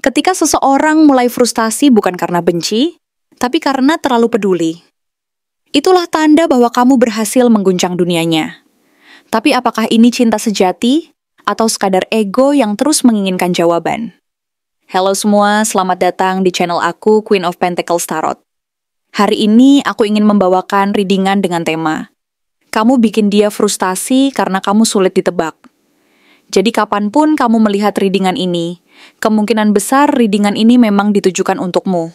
Ketika seseorang mulai frustasi bukan karena benci, tapi karena terlalu peduli. Itulah tanda bahwa kamu berhasil mengguncang dunianya. Tapi apakah ini cinta sejati atau sekadar ego yang terus menginginkan jawaban? Halo semua, selamat datang di channel aku, Queen of Pentacles Tarot. Hari ini aku ingin membawakan readingan dengan tema kamu bikin dia frustasi karena kamu sulit ditebak. Jadi kapanpun kamu melihat readingan ini, kemungkinan besar readingan ini memang ditujukan untukmu.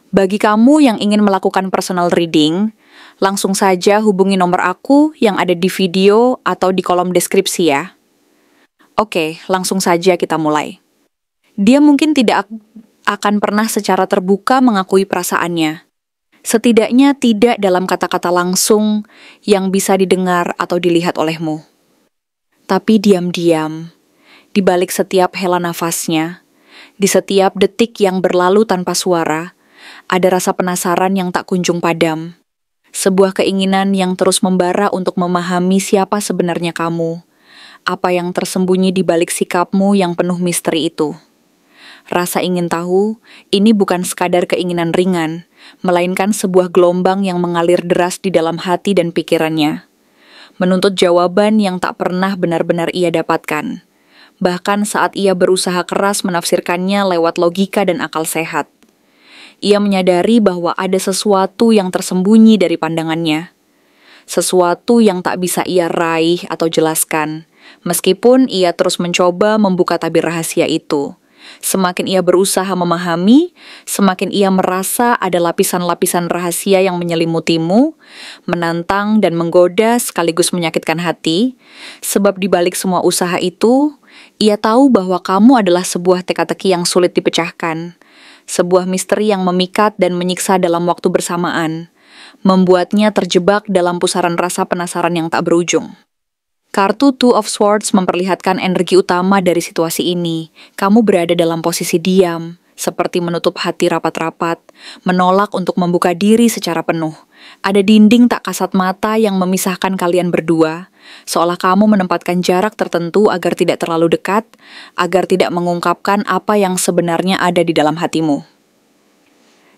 Bagi kamu yang ingin melakukan personal reading, langsung saja hubungi nomor aku yang ada di video atau di kolom deskripsi ya. Oke, langsung saja kita mulai. Dia mungkin tidak akan pernah secara terbuka mengakui perasaannya. Setidaknya tidak dalam kata-kata langsung yang bisa didengar atau dilihat olehmu. Tapi diam-diam, di balik setiap hela nafasnya, di setiap detik yang berlalu tanpa suara, ada rasa penasaran yang tak kunjung padam. Sebuah keinginan yang terus membara untuk memahami siapa sebenarnya kamu, apa yang tersembunyi di balik sikapmu yang penuh misteri itu. Rasa ingin tahu, ini bukan sekadar keinginan ringan, melainkan sebuah gelombang yang mengalir deras di dalam hati dan pikirannya. Menuntut jawaban yang tak pernah benar-benar ia dapatkan. Bahkan saat ia berusaha keras menafsirkannya lewat logika dan akal sehat. Ia menyadari bahwa ada sesuatu yang tersembunyi dari pandangannya. Sesuatu yang tak bisa ia raih atau jelaskan, meskipun ia terus mencoba membuka tabir rahasia itu. Semakin ia berusaha memahami, semakin ia merasa ada lapisan-lapisan rahasia yang menyelimutimu, menantang dan menggoda sekaligus menyakitkan hati, sebab di balik semua usaha itu, ia tahu bahwa kamu adalah sebuah teka-teki yang sulit dipecahkan, sebuah misteri yang memikat dan menyiksa dalam waktu bersamaan, membuatnya terjebak dalam pusaran rasa penasaran yang tak berujung. Kartu Two of Swords memperlihatkan energi utama dari situasi ini. Kamu berada dalam posisi diam, seperti menutup hati rapat-rapat, menolak untuk membuka diri secara penuh. Ada dinding tak kasat mata yang memisahkan kalian berdua, seolah kamu menempatkan jarak tertentu agar tidak terlalu dekat, agar tidak mengungkapkan apa yang sebenarnya ada di dalam hatimu.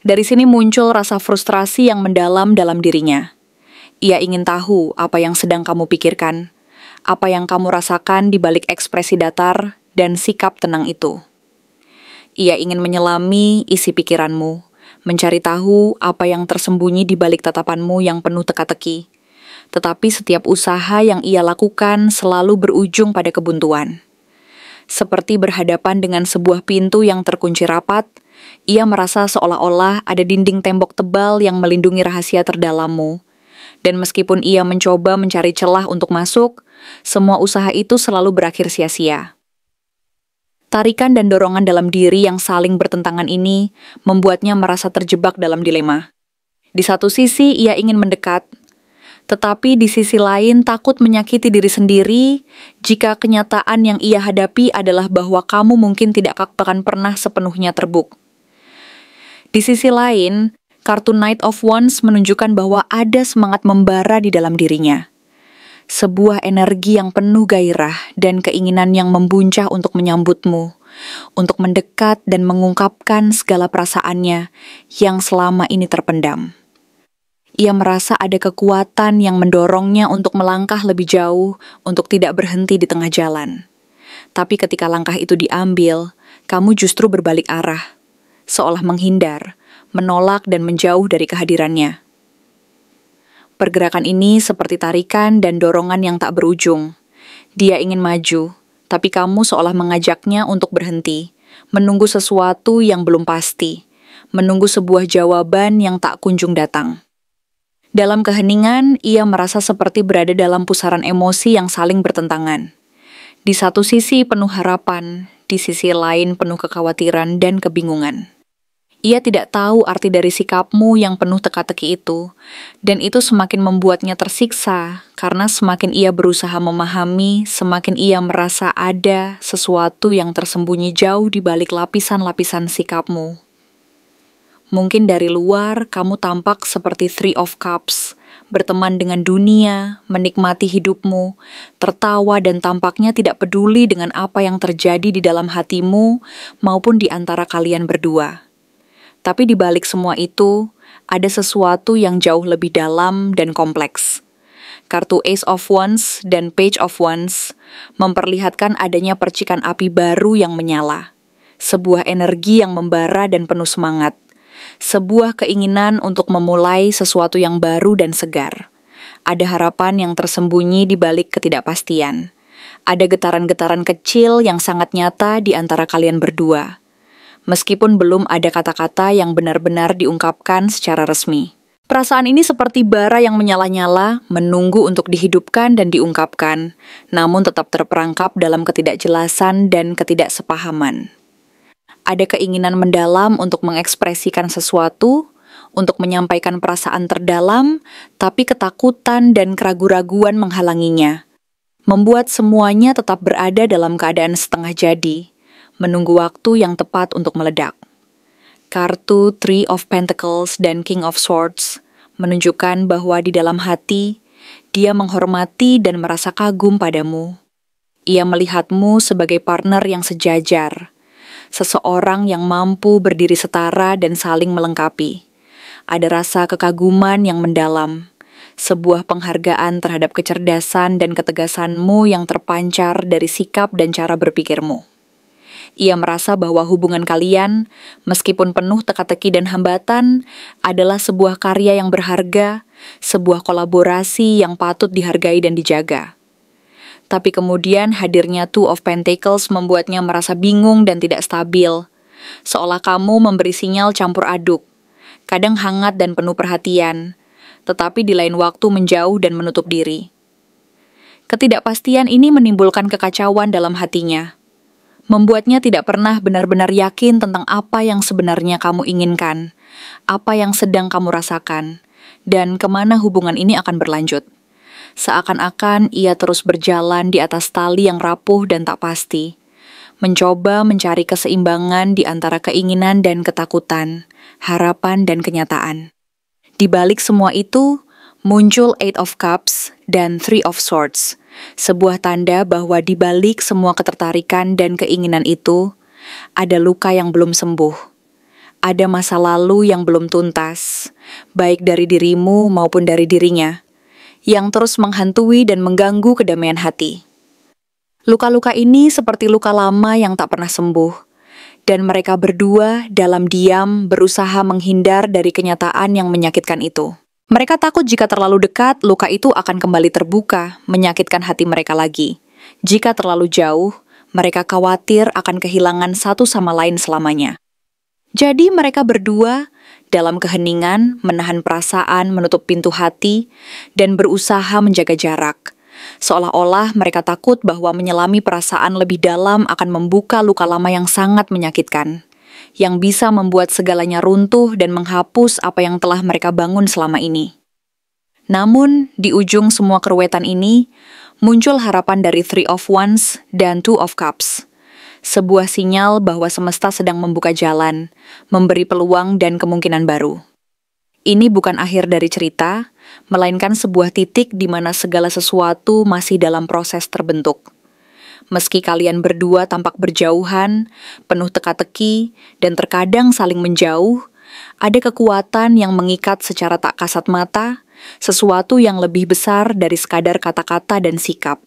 Dari sini muncul rasa frustrasi yang mendalam dalam dirinya. Ia ingin tahu apa yang sedang kamu pikirkan, apa yang kamu rasakan di balik ekspresi datar dan sikap tenang itu. Ia ingin menyelami isi pikiranmu, mencari tahu apa yang tersembunyi di balik tatapanmu yang penuh teka-teki. Tetapi setiap usaha yang ia lakukan selalu berujung pada kebuntuan. Seperti berhadapan dengan sebuah pintu yang terkunci rapat, ia merasa seolah-olah ada dinding tembok tebal yang melindungi rahasia terdalammu. Dan meskipun ia mencoba mencari celah untuk masuk, semua usaha itu selalu berakhir sia-sia. Tarikan dan dorongan dalam diri yang saling bertentangan ini membuatnya merasa terjebak dalam dilema. Di satu sisi ia ingin mendekat, tetapi di sisi lain takut menyakiti diri sendiri jika kenyataan yang ia hadapi adalah bahwa kamu mungkin tidak akan pernah sepenuhnya terbuk. Di sisi lain, kartu Knight of Wands menunjukkan bahwa ada semangat membara di dalam dirinya. Sebuah energi yang penuh gairah dan keinginan yang membuncah untuk menyambutmu, untuk mendekat dan mengungkapkan segala perasaannya yang selama ini terpendam. Ia merasa ada kekuatan yang mendorongnya untuk melangkah lebih jauh, untuk tidak berhenti di tengah jalan. Tapi ketika langkah itu diambil, kamu justru berbalik arah, seolah menghindar, menolak dan menjauh dari kehadirannya. Pergerakan ini seperti tarikan dan dorongan yang tak berujung. Dia ingin maju, tapi kamu seolah mengajaknya untuk berhenti, menunggu sesuatu yang belum pasti, menunggu sebuah jawaban yang tak kunjung datang. Dalam keheningan, ia merasa seperti berada dalam pusaran emosi yang saling bertentangan. Di satu sisi penuh harapan, di sisi lain penuh kekhawatiran dan kebingungan. Ia tidak tahu arti dari sikapmu yang penuh teka-teki itu, dan itu semakin membuatnya tersiksa, karena semakin ia berusaha memahami, semakin ia merasa ada sesuatu yang tersembunyi jauh di balik lapisan-lapisan sikapmu. Mungkin dari luar kamu tampak seperti Three of Cups, berteman dengan dunia, menikmati hidupmu, tertawa dan tampaknya tidak peduli dengan apa yang terjadi di dalam hatimu maupun di antara kalian berdua. Tapi di balik semua itu, ada sesuatu yang jauh lebih dalam dan kompleks. Kartu Ace of Wands dan Page of Wands memperlihatkan adanya percikan api baru yang menyala. Sebuah energi yang membara dan penuh semangat. Sebuah keinginan untuk memulai sesuatu yang baru dan segar. Ada harapan yang tersembunyi di balik ketidakpastian. Ada getaran-getaran kecil yang sangat nyata di antara kalian berdua. Meskipun belum ada kata-kata yang benar-benar diungkapkan secara resmi. Perasaan ini seperti bara yang menyala-nyala, menunggu untuk dihidupkan dan diungkapkan, namun tetap terperangkap dalam ketidakjelasan dan ketidaksepahaman. Ada keinginan mendalam untuk mengekspresikan sesuatu, untuk menyampaikan perasaan terdalam, tapi ketakutan dan keraguan-raguan menghalanginya. Membuat semuanya tetap berada dalam keadaan setengah jadi, menunggu waktu yang tepat untuk meledak. Kartu Three of Pentacles dan King of Swords menunjukkan bahwa di dalam hati, dia menghormati dan merasa kagum padamu. Ia melihatmu sebagai partner yang sejajar, seseorang yang mampu berdiri setara dan saling melengkapi. Ada rasa kekaguman yang mendalam, sebuah penghargaan terhadap kecerdasan dan ketegasanmu yang terpancar dari sikap dan cara berpikirmu. Ia merasa bahwa hubungan kalian, meskipun penuh teka-teki dan hambatan, adalah sebuah karya yang berharga, sebuah kolaborasi yang patut dihargai dan dijaga. Tapi kemudian hadirnya Two of Pentacles membuatnya merasa bingung dan tidak stabil, seolah kamu memberi sinyal campur aduk, kadang hangat dan penuh perhatian, tetapi di lain waktu menjauh dan menutup diri. Ketidakpastian ini menimbulkan kekacauan dalam hatinya, membuatnya tidak pernah benar-benar yakin tentang apa yang sebenarnya kamu inginkan, apa yang sedang kamu rasakan, dan kemana hubungan ini akan berlanjut. Seakan-akan ia terus berjalan di atas tali yang rapuh dan tak pasti, mencoba mencari keseimbangan di antara keinginan dan ketakutan, harapan dan kenyataan. Di balik semua itu, muncul Eight of Cups dan Three of Swords, sebuah tanda bahwa di balik semua ketertarikan dan keinginan itu, ada luka yang belum sembuh. Ada masa lalu yang belum tuntas, baik dari dirimu maupun dari dirinya, yang terus menghantui dan mengganggu kedamaian hati. Luka-luka ini seperti luka lama yang tak pernah sembuh, dan mereka berdua dalam diam berusaha menghindar dari kenyataan yang menyakitkan itu. Mereka takut jika terlalu dekat, luka itu akan kembali terbuka, menyakitkan hati mereka lagi. Jika terlalu jauh, mereka khawatir akan kehilangan satu sama lain selamanya. Jadi mereka berdua, dalam keheningan, menahan perasaan, menutup pintu hati, dan berusaha menjaga jarak. Seolah-olah mereka takut bahwa menyelami perasaan lebih dalam akan membuka luka lama yang sangat menyakitkan, yang bisa membuat segalanya runtuh dan menghapus apa yang telah mereka bangun selama ini. Namun, di ujung semua keruwetan ini, muncul harapan dari Three of Wands dan Two of Cups. Sebuah sinyal bahwa semesta sedang membuka jalan, memberi peluang dan kemungkinan baru. Ini bukan akhir dari cerita, melainkan sebuah titik di mana segala sesuatu masih dalam proses terbentuk. Meski kalian berdua tampak berjauhan, penuh teka-teki, dan terkadang saling menjauh, ada kekuatan yang mengikat secara tak kasat mata, sesuatu yang lebih besar dari sekadar kata-kata dan sikap.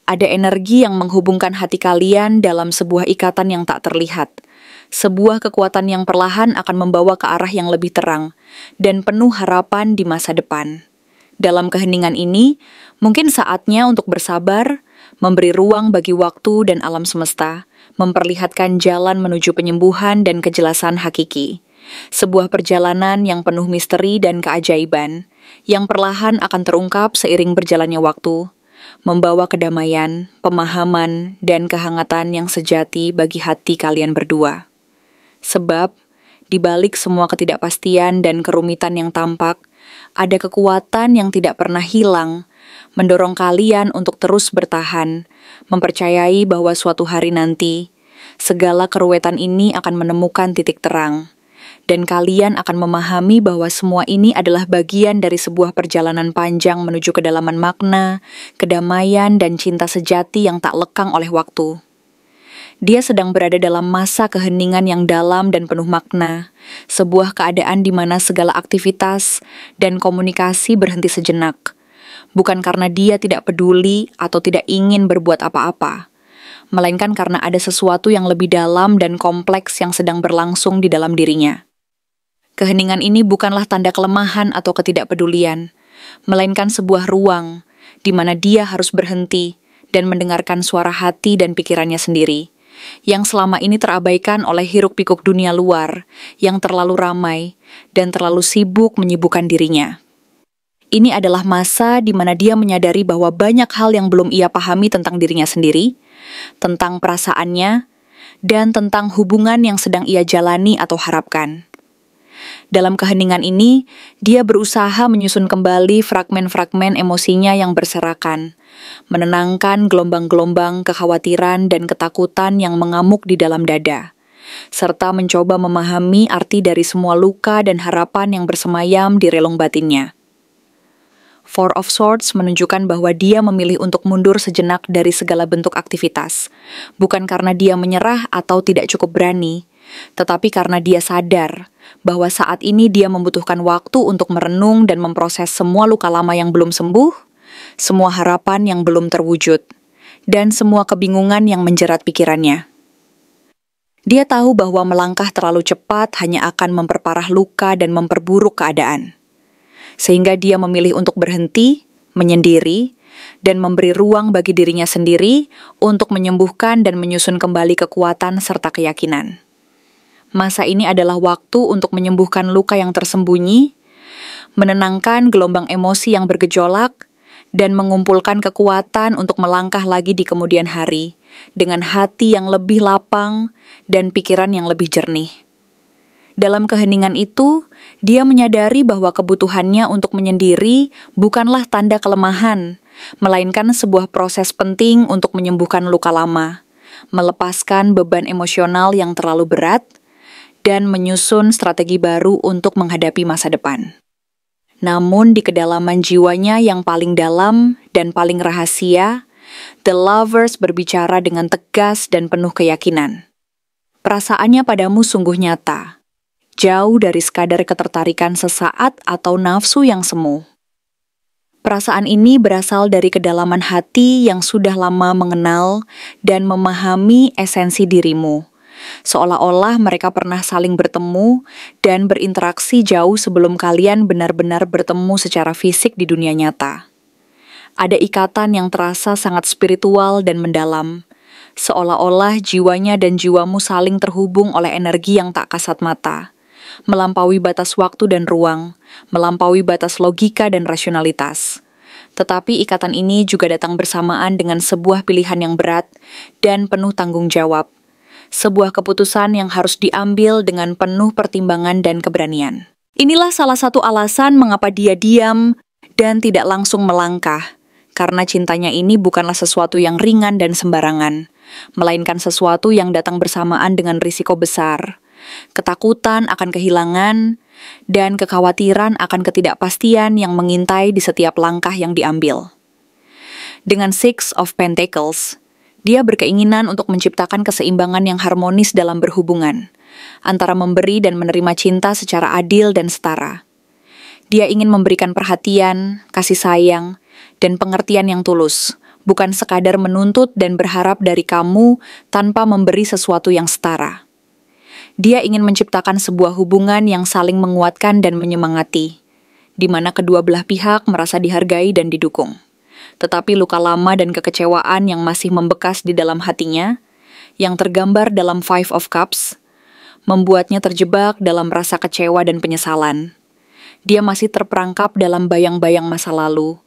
Ada energi yang menghubungkan hati kalian dalam sebuah ikatan yang tak terlihat, sebuah kekuatan yang perlahan akan membawa ke arah yang lebih terang, dan penuh harapan di masa depan. Dalam keheningan ini, mungkin saatnya untuk bersabar, memberi ruang bagi waktu dan alam semesta, memperlihatkan jalan menuju penyembuhan dan kejelasan hakiki. Sebuah perjalanan yang penuh misteri dan keajaiban, yang perlahan akan terungkap seiring berjalannya waktu, membawa kedamaian, pemahaman, dan kehangatan yang sejati bagi hati kalian berdua. Sebab, di balik semua ketidakpastian dan kerumitan yang tampak, ada kekuatan yang tidak pernah hilang, mendorong kalian untuk terus bertahan, mempercayai bahwa suatu hari nanti, segala keruwetan ini akan menemukan titik terang, dan kalian akan memahami bahwa semua ini adalah bagian dari sebuah perjalanan panjang menuju kedalaman makna, kedamaian, dan cinta sejati yang tak lekang oleh waktu. Dia sedang berada dalam masa keheningan yang dalam dan penuh makna, sebuah keadaan di mana segala aktivitas dan komunikasi berhenti sejenak, bukan karena dia tidak peduli atau tidak ingin berbuat apa-apa, melainkan karena ada sesuatu yang lebih dalam dan kompleks yang sedang berlangsung di dalam dirinya. Keheningan ini bukanlah tanda kelemahan atau ketidakpedulian, melainkan sebuah ruang di mana dia harus berhenti dan mendengarkan suara hati dan pikirannya sendiri, yang selama ini terabaikan oleh hiruk-pikuk dunia luar yang terlalu ramai dan terlalu sibuk menyibukkan dirinya. Ini adalah masa di mana dia menyadari bahwa banyak hal yang belum ia pahami tentang dirinya sendiri, tentang perasaannya, dan tentang hubungan yang sedang ia jalani atau harapkan. Dalam keheningan ini, dia berusaha menyusun kembali fragmen-fragmen emosinya yang berserakan, menenangkan gelombang-gelombang kekhawatiran dan ketakutan yang mengamuk di dalam dada, serta mencoba memahami arti dari semua luka dan harapan yang bersemayam di relung batinnya. Four of Swords menunjukkan bahwa dia memilih untuk mundur sejenak dari segala bentuk aktivitas, bukan karena dia menyerah atau tidak cukup berani, tetapi karena dia sadar bahwa saat ini dia membutuhkan waktu untuk merenung dan memproses semua luka lama yang belum sembuh, semua harapan yang belum terwujud, dan semua kebingungan yang menjerat pikirannya. Dia tahu bahwa melangkah terlalu cepat hanya akan memperparah luka dan memperburuk keadaan. Sehingga dia memilih untuk berhenti, menyendiri, dan memberi ruang bagi dirinya sendiri untuk menyembuhkan dan menyusun kembali kekuatan serta keyakinan. Masa ini adalah waktu untuk menyembuhkan luka yang tersembunyi, menenangkan gelombang emosi yang bergejolak, dan mengumpulkan kekuatan untuk melangkah lagi di kemudian hari, dengan hati yang lebih lapang dan pikiran yang lebih jernih. Dalam keheningan itu, dia menyadari bahwa kebutuhannya untuk menyendiri bukanlah tanda kelemahan, melainkan sebuah proses penting untuk menyembuhkan luka lama, melepaskan beban emosional yang terlalu berat, dan menyusun strategi baru untuk menghadapi masa depan. Namun di kedalaman jiwanya yang paling dalam dan paling rahasia, The Lovers berbicara dengan tegas dan penuh keyakinan. Perasaannya padamu sungguh nyata, jauh dari sekadar ketertarikan sesaat atau nafsu yang semu. Perasaan ini berasal dari kedalaman hati yang sudah lama mengenal dan memahami esensi dirimu, seolah-olah mereka pernah saling bertemu dan berinteraksi jauh sebelum kalian benar-benar bertemu secara fisik di dunia nyata. Ada ikatan yang terasa sangat spiritual dan mendalam, seolah-olah jiwanya dan jiwamu saling terhubung oleh energi yang tak kasat mata, melampaui batas waktu dan ruang, melampaui batas logika dan rasionalitas. Tetapi ikatan ini juga datang bersamaan dengan sebuah pilihan yang berat dan penuh tanggung jawab, sebuah keputusan yang harus diambil dengan penuh pertimbangan dan keberanian. Inilah salah satu alasan mengapa dia diam dan tidak langsung melangkah, karena cintanya ini bukanlah sesuatu yang ringan dan sembarangan, melainkan sesuatu yang datang bersamaan dengan risiko besar, ketakutan akan kehilangan, dan kekhawatiran akan ketidakpastian yang mengintai di setiap langkah yang diambil. Dengan Six of Pentacles, dia berkeinginan untuk menciptakan keseimbangan yang harmonis dalam berhubungan, antara memberi dan menerima cinta secara adil dan setara. Dia ingin memberikan perhatian, kasih sayang, dan pengertian yang tulus, bukan sekadar menuntut dan berharap dari kamu tanpa memberi sesuatu yang setara. Dia ingin menciptakan sebuah hubungan yang saling menguatkan dan menyemangati, di mana kedua belah pihak merasa dihargai dan didukung. Tetapi luka lama dan kekecewaan yang masih membekas di dalam hatinya, yang tergambar dalam Five of Cups, membuatnya terjebak dalam rasa kecewa dan penyesalan. Dia masih terperangkap dalam bayang-bayang masa lalu,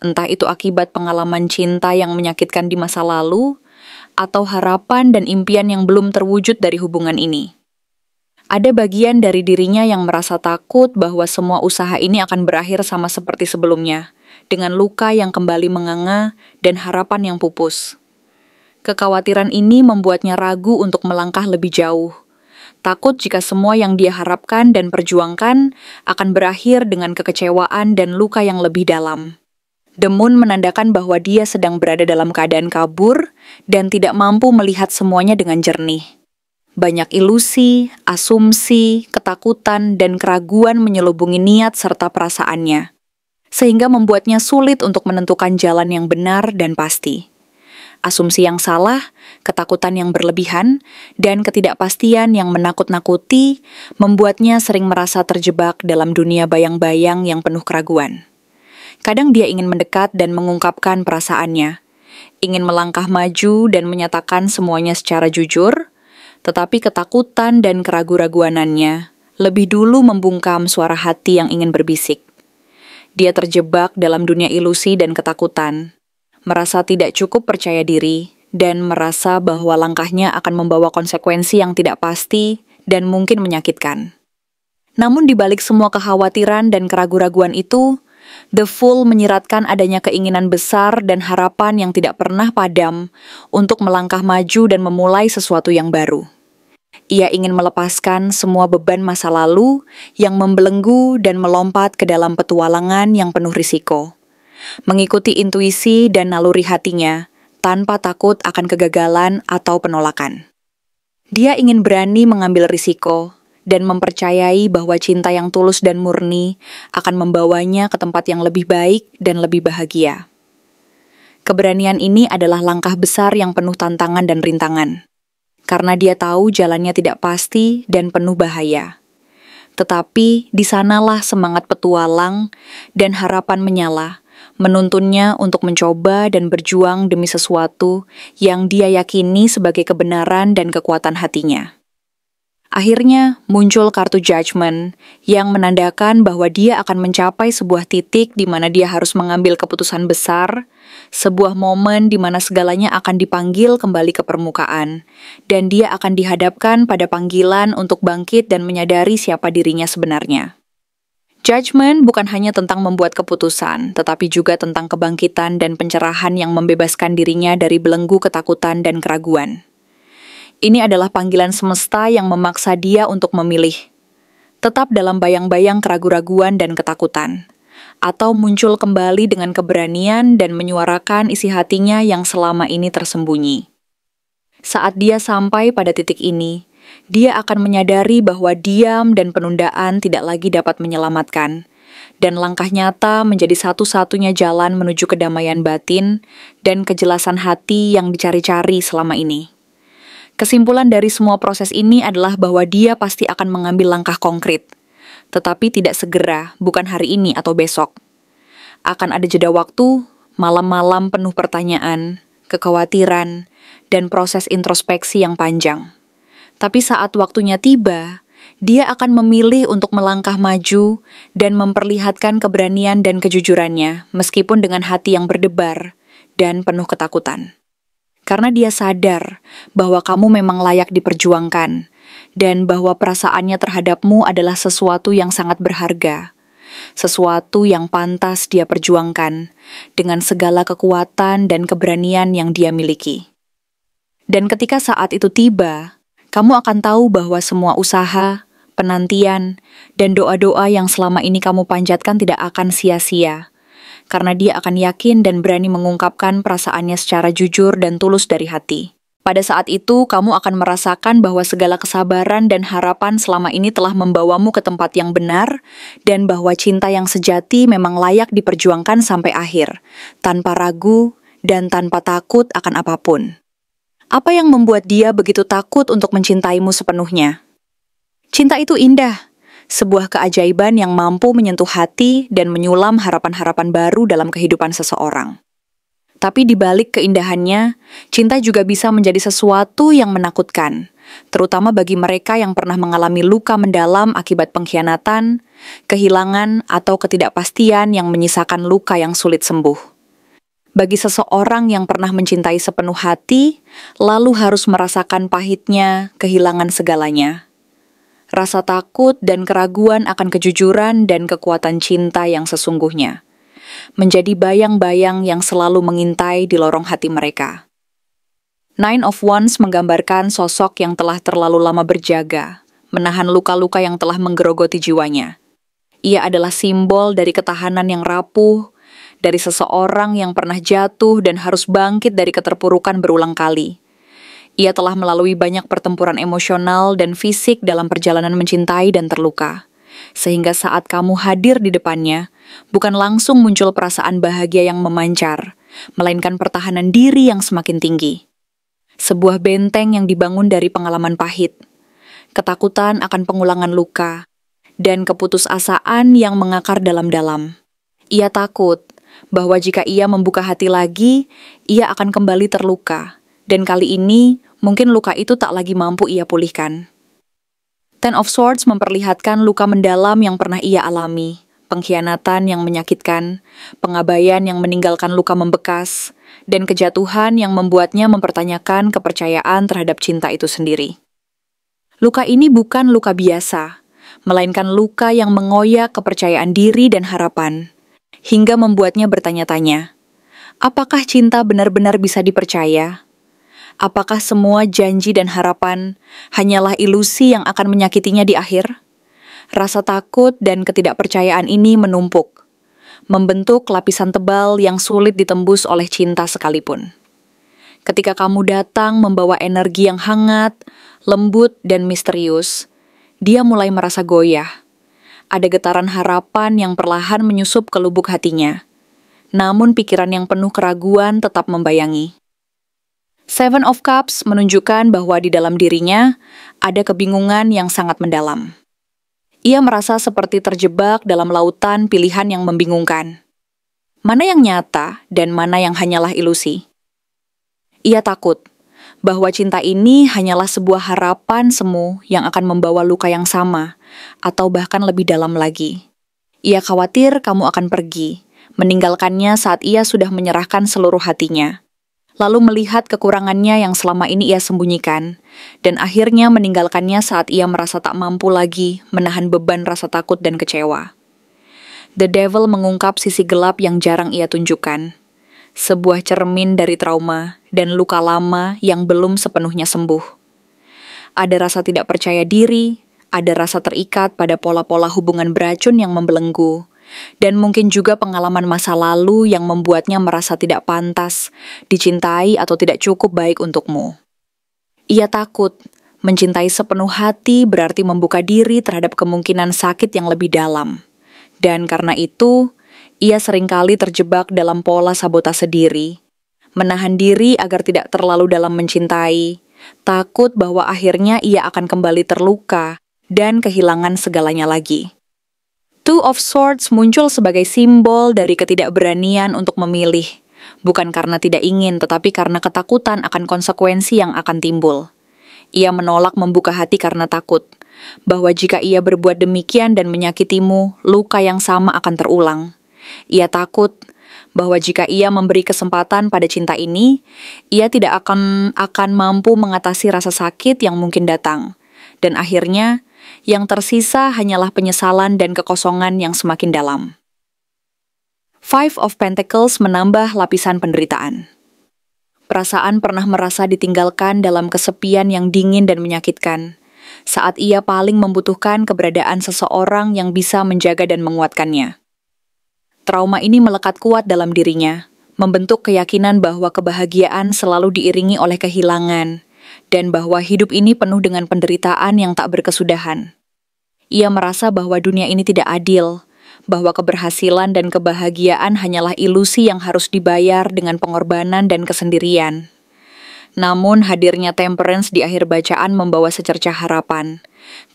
entah itu akibat pengalaman cinta yang menyakitkan di masa lalu, atau harapan dan impian yang belum terwujud dari hubungan ini. Ada bagian dari dirinya yang merasa takut bahwa semua usaha ini akan berakhir sama seperti sebelumnya, dengan luka yang kembali menganga dan harapan yang pupus. Kekhawatiran ini membuatnya ragu untuk melangkah lebih jauh, Takut jika semua yang dia harapkan dan perjuangkan akan berakhir dengan kekecewaan dan luka yang lebih dalam. The Moon menandakan bahwa dia sedang berada dalam keadaan kabur dan tidak mampu melihat semuanya dengan jernih. Banyak ilusi, asumsi, ketakutan, dan keraguan menyelubungi niat serta perasaannya, sehingga membuatnya sulit untuk menentukan jalan yang benar dan pasti. Asumsi yang salah, ketakutan yang berlebihan, dan ketidakpastian yang menakut-nakuti membuatnya sering merasa terjebak dalam dunia bayang-bayang yang penuh keraguan. Kadang dia ingin mendekat dan mengungkapkan perasaannya, ingin melangkah maju dan menyatakan semuanya secara jujur, tetapi ketakutan dan keraguan-raguanannya lebih dulu membungkam suara hati yang ingin berbisik. Dia terjebak dalam dunia ilusi dan ketakutan, merasa tidak cukup percaya diri, dan merasa bahwa langkahnya akan membawa konsekuensi yang tidak pasti dan mungkin menyakitkan. Namun di balik semua kekhawatiran dan keraguan-raguan itu, The Fool menyiratkan adanya keinginan besar dan harapan yang tidak pernah padam untuk melangkah maju dan memulai sesuatu yang baru. Ia ingin melepaskan semua beban masa lalu yang membelenggu dan melompat ke dalam petualangan yang penuh risiko. Mengikuti intuisi dan naluri hatinya, tanpa takut akan kegagalan atau penolakan. Dia ingin berani mengambil risiko, dan mempercayai bahwa cinta yang tulus dan murni akan membawanya ke tempat yang lebih baik dan lebih bahagia. Keberanian ini adalah langkah besar yang penuh tantangan dan rintangan, karena dia tahu jalannya tidak pasti dan penuh bahaya. Tetapi di sanalah semangat petualang dan harapan menyala, menuntunnya untuk mencoba dan berjuang demi sesuatu yang dia yakini sebagai kebenaran dan kekuatan hatinya. Akhirnya muncul kartu Judgment yang menandakan bahwa dia akan mencapai sebuah titik di mana dia harus mengambil keputusan besar, sebuah momen di mana segalanya akan dipanggil kembali ke permukaan, dan dia akan dihadapkan pada panggilan untuk bangkit dan menyadari siapa dirinya sebenarnya. Judgment bukan hanya tentang membuat keputusan, tetapi juga tentang kebangkitan dan pencerahan yang membebaskan dirinya dari belenggu ketakutan dan keraguan. Ini adalah panggilan semesta yang memaksa dia untuk memilih, tetap dalam bayang-bayang keraguan-raguan dan ketakutan, atau muncul kembali dengan keberanian dan menyuarakan isi hatinya yang selama ini tersembunyi. Saat dia sampai pada titik ini, dia akan menyadari bahwa diam dan penundaan tidak lagi dapat menyelamatkan, dan langkah nyata menjadi satu-satunya jalan menuju kedamaian batin dan kejelasan hati yang dicari-cari selama ini. Kesimpulan dari semua proses ini adalah bahwa dia pasti akan mengambil langkah konkret, tetapi tidak segera, bukan hari ini atau besok. Akan ada jeda waktu, malam-malam penuh pertanyaan, kekhawatiran, dan proses introspeksi yang panjang. Tapi saat waktunya tiba, dia akan memilih untuk melangkah maju dan memperlihatkan keberanian dan kejujurannya, meskipun dengan hati yang berdebar dan penuh ketakutan. Karena dia sadar bahwa kamu memang layak diperjuangkan, dan bahwa perasaannya terhadapmu adalah sesuatu yang sangat berharga, sesuatu yang pantas dia perjuangkan dengan segala kekuatan dan keberanian yang dia miliki. Dan ketika saat itu tiba, kamu akan tahu bahwa semua usaha, penantian, dan doa-doa yang selama ini kamu panjatkan tidak akan sia-sia, karena dia akan yakin dan berani mengungkapkan perasaannya secara jujur dan tulus dari hati. Pada saat itu, kamu akan merasakan bahwa segala kesabaran dan harapan selama ini telah membawamu ke tempat yang benar, dan bahwa cinta yang sejati memang layak diperjuangkan sampai akhir, tanpa ragu dan tanpa takut akan apapun. Apa yang membuat dia begitu takut untuk mencintaimu sepenuhnya? Cinta itu indah, sebuah keajaiban yang mampu menyentuh hati dan menyulam harapan-harapan baru dalam kehidupan seseorang. Tapi di balik keindahannya, cinta juga bisa menjadi sesuatu yang menakutkan, terutama bagi mereka yang pernah mengalami luka mendalam akibat pengkhianatan, kehilangan, atau ketidakpastian yang menyisakan luka yang sulit sembuh. Bagi seseorang yang pernah mencintai sepenuh hati, lalu harus merasakan pahitnya kehilangan segalanya. Rasa takut dan keraguan akan kejujuran dan kekuatan cinta yang sesungguhnya menjadi bayang-bayang yang selalu mengintai di lorong hati mereka. Nine of Wands menggambarkan sosok yang telah terlalu lama berjaga, menahan luka-luka yang telah menggerogoti jiwanya. Ia adalah simbol dari ketahanan yang rapuh, dari seseorang yang pernah jatuh dan harus bangkit dari keterpurukan berulang kali. Ia telah melalui banyak pertempuran emosional dan fisik dalam perjalanan mencintai dan terluka. Sehingga saat kamu hadir di depannya, bukan langsung muncul perasaan bahagia yang memancar, melainkan pertahanan diri yang semakin tinggi. Sebuah benteng yang dibangun dari pengalaman pahit, ketakutan akan pengulangan luka, dan keputusasaan yang mengakar dalam-dalam. Ia takut bahwa jika ia membuka hati lagi, ia akan kembali terluka, dan kali ini mungkin luka itu tak lagi mampu ia pulihkan. Ten of Swords memperlihatkan luka mendalam yang pernah ia alami, pengkhianatan yang menyakitkan, pengabaian yang meninggalkan luka membekas, dan kejatuhan yang membuatnya mempertanyakan kepercayaan terhadap cinta itu sendiri. Luka ini bukan luka biasa, melainkan luka yang mengoyak kepercayaan diri dan harapan, hingga membuatnya bertanya-tanya, apakah cinta benar-benar bisa dipercaya? Apakah semua janji dan harapan hanyalah ilusi yang akan menyakitinya di akhir? Rasa takut dan ketidakpercayaan ini menumpuk, membentuk lapisan tebal yang sulit ditembus oleh cinta sekalipun. Ketika kamu datang membawa energi yang hangat, lembut, dan misterius, dia mulai merasa goyah. Ada getaran harapan yang perlahan menyusup ke lubuk hatinya. Namun pikiran yang penuh keraguan tetap membayangi. Seven of Cups menunjukkan bahwa di dalam dirinya ada kebingungan yang sangat mendalam. Ia merasa seperti terjebak dalam lautan pilihan yang membingungkan. Mana yang nyata dan mana yang hanyalah ilusi? Ia takut bahwa cinta ini hanyalah sebuah harapan semu yang akan membawa luka yang sama, atau bahkan lebih dalam lagi. Ia khawatir kamu akan pergi, meninggalkannya saat ia sudah menyerahkan seluruh hatinya, lalu melihat kekurangannya yang selama ini ia sembunyikan, dan akhirnya meninggalkannya saat ia merasa tak mampu lagi menahan beban rasa takut dan kecewa. The Devil mengungkap sisi gelap yang jarang ia tunjukkan, sebuah cermin dari trauma dan luka lama yang belum sepenuhnya sembuh. Ada rasa tidak percaya diri, ada rasa terikat pada pola-pola hubungan beracun yang membelenggu, dan mungkin juga pengalaman masa lalu yang membuatnya merasa tidak pantas, dicintai atau tidak cukup baik untukmu. Ia takut, mencintai sepenuh hati berarti membuka diri terhadap kemungkinan sakit yang lebih dalam. Dan karena itu, ia seringkali terjebak dalam pola sabotase diri, menahan diri agar tidak terlalu dalam mencintai, takut bahwa akhirnya ia akan kembali terluka dan kehilangan segalanya lagi. Two of Swords muncul sebagai simbol dari ketidakberanian untuk memilih, bukan karena tidak ingin, tetapi karena ketakutan akan konsekuensi yang akan timbul. Ia menolak membuka hati karena takut, bahwa jika ia berbuat demikian dan menyakitimu, luka yang sama akan terulang. Ia takut bahwa jika ia memberi kesempatan pada cinta ini, ia tidak akan mampu mengatasi rasa sakit yang mungkin datang. Dan akhirnya, yang tersisa hanyalah penyesalan dan kekosongan yang semakin dalam. Five of Pentacles menambah lapisan penderitaan. Perasaan pernah merasa ditinggalkan dalam kesepian yang dingin dan menyakitkan, saat ia paling membutuhkan keberadaan seseorang yang bisa menjaga dan menguatkannya. Trauma ini melekat kuat dalam dirinya, membentuk keyakinan bahwa kebahagiaan selalu diiringi oleh kehilangan, dan bahwa hidup ini penuh dengan penderitaan yang tak berkesudahan. Ia merasa bahwa dunia ini tidak adil, bahwa keberhasilan dan kebahagiaan hanyalah ilusi yang harus dibayar dengan pengorbanan dan kesendirian. Namun hadirnya Temperance di akhir bacaan membawa secercah harapan.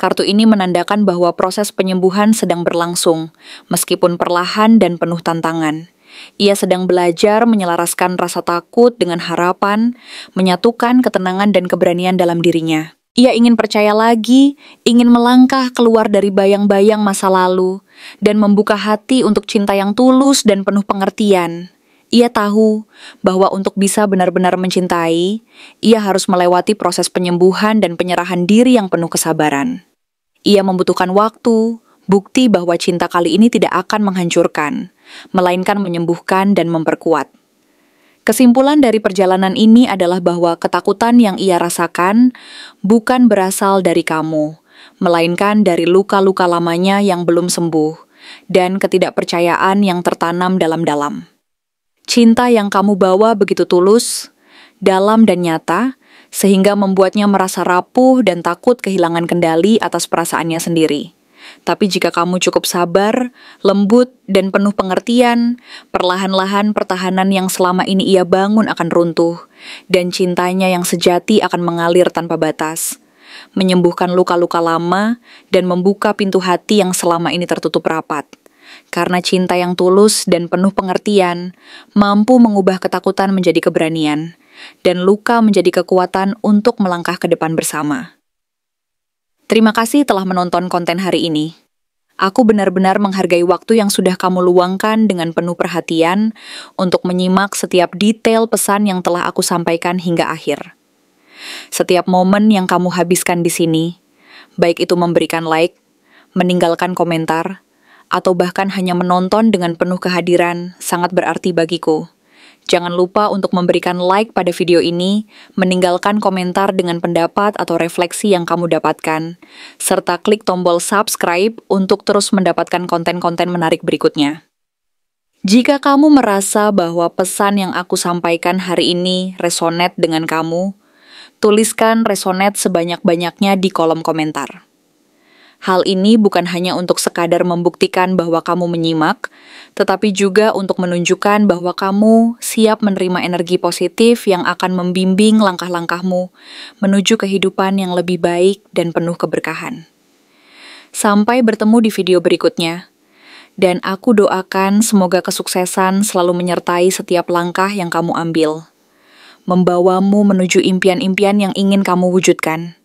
Kartu ini menandakan bahwa proses penyembuhan sedang berlangsung, meskipun perlahan dan penuh tantangan. Ia sedang belajar menyelaraskan rasa takut dengan harapan, menyatukan ketenangan dan keberanian dalam dirinya. Ia ingin percaya lagi, ingin melangkah keluar dari bayang-bayang masa lalu, dan membuka hati untuk cinta yang tulus dan penuh pengertian. Ia tahu bahwa untuk bisa benar-benar mencintai, ia harus melewati proses penyembuhan dan penyerahan diri yang penuh kesabaran. Ia membutuhkan waktu, bukti bahwa cinta kali ini tidak akan menghancurkan, melainkan menyembuhkan dan memperkuat. Kesimpulan dari perjalanan ini adalah bahwa ketakutan yang ia rasakan bukan berasal dari kamu, melainkan dari luka-luka lamanya yang belum sembuh dan ketidakpercayaan yang tertanam dalam-dalam. Cinta yang kamu bawa begitu tulus, dalam dan nyata, sehingga membuatnya merasa rapuh dan takut kehilangan kendali atas perasaannya sendiri. Tapi jika kamu cukup sabar, lembut, dan penuh pengertian, perlahan-lahan pertahanan yang selama ini ia bangun akan runtuh, dan cintanya yang sejati akan mengalir tanpa batas, menyembuhkan luka-luka lama, dan membuka pintu hati yang selama ini tertutup rapat. Karena cinta yang tulus dan penuh pengertian, mampu mengubah ketakutan menjadi keberanian, dan luka menjadi kekuatan untuk melangkah ke depan bersama. Terima kasih telah menonton konten hari ini. Aku benar-benar menghargai waktu yang sudah kamu luangkan dengan penuh perhatian untuk menyimak setiap detail pesan yang telah aku sampaikan hingga akhir. Setiap momen yang kamu habiskan di sini, baik itu memberikan like, meninggalkan komentar, atau bahkan hanya menonton dengan penuh kehadiran, sangat berarti bagiku. Jangan lupa untuk memberikan like pada video ini, meninggalkan komentar dengan pendapat atau refleksi yang kamu dapatkan, serta klik tombol subscribe untuk terus mendapatkan konten-konten menarik berikutnya. Jika kamu merasa bahwa pesan yang aku sampaikan hari ini resonate dengan kamu, tuliskan resonate sebanyak-banyaknya di kolom komentar. Hal ini bukan hanya untuk sekadar membuktikan bahwa kamu menyimak, tetapi juga untuk menunjukkan bahwa kamu siap menerima energi positif yang akan membimbing langkah-langkahmu menuju kehidupan yang lebih baik dan penuh keberkahan. Sampai bertemu di video berikutnya, dan aku doakan semoga kesuksesan selalu menyertai setiap langkah yang kamu ambil, membawamu menuju impian-impian yang ingin kamu wujudkan.